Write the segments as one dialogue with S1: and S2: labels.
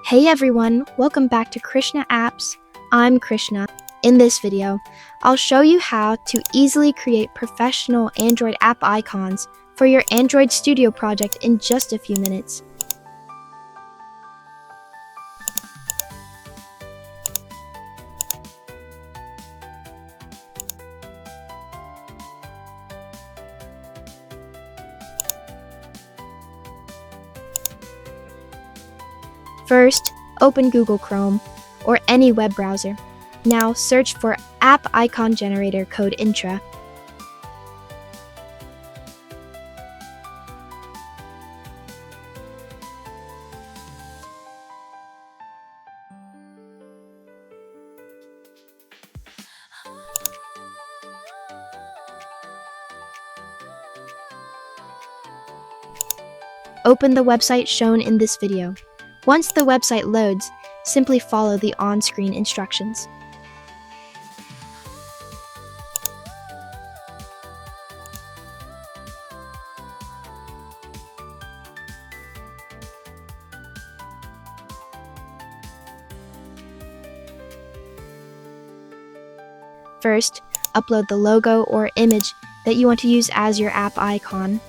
S1: Hey everyone, welcome back to Krishna Apps. I'm Krishna. In this video, I'll show you how to easily create professional Android app icons for your Android Studio project in just a few minutes. First, open Google Chrome or any web browser. Now search for App Icon Generator CodeIntra. Open the website shown in this video. Once the website loads, simply follow the on-screen instructions. First, upload the logo or image that you want to use as your app icon.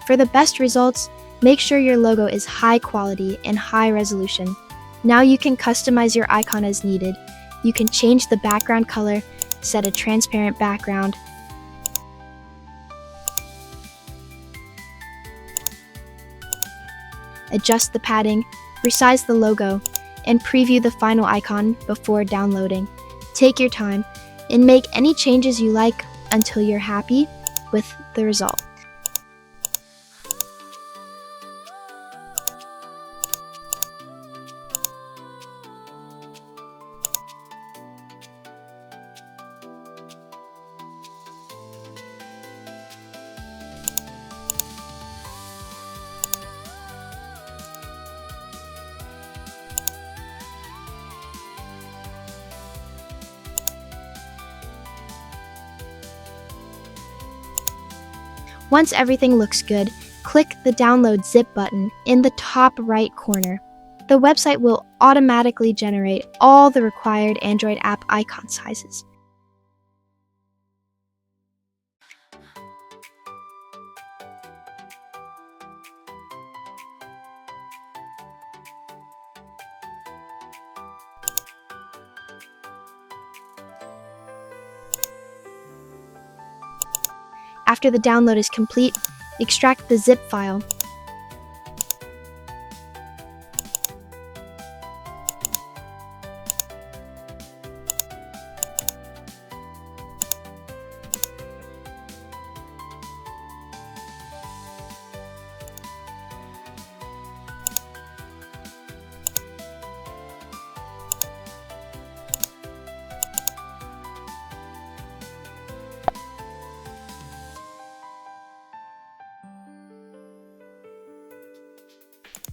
S1: For the best results, make sure your logo is high quality and high resolution. Now you can customize your icon as needed. You can change the background color, set a transparent background, adjust the padding, resize the logo, and preview the final icon before downloading. Take your time and make any changes you like until you're happy with the result. Once everything looks good, click the Download Zip button in the top right corner. The website will automatically generate all the required Android app icon sizes. After the download is complete, extract the zip file.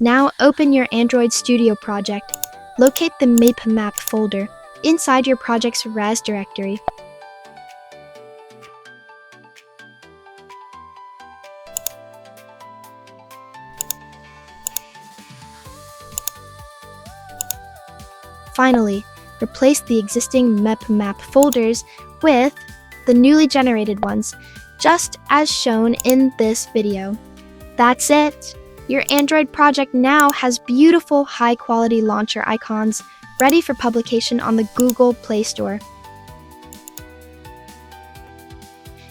S1: Now open your Android Studio project. Locate the Mipmap folder inside your project's res directory. Finally, replace the existing Mipmap folders with the newly generated ones, just as shown in this video. That's it! Your Android project now has beautiful high-quality launcher icons ready for publication on the Google Play Store.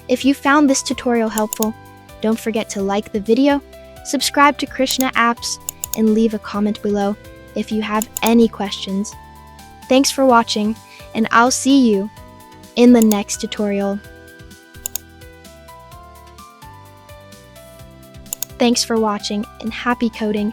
S1: If you found this tutorial helpful, don't forget to like the video, subscribe to Krishna Apps, and leave a comment below if you have any questions. Thanks for watching, and I'll see you in the next tutorial. Thanks for watching and happy coding.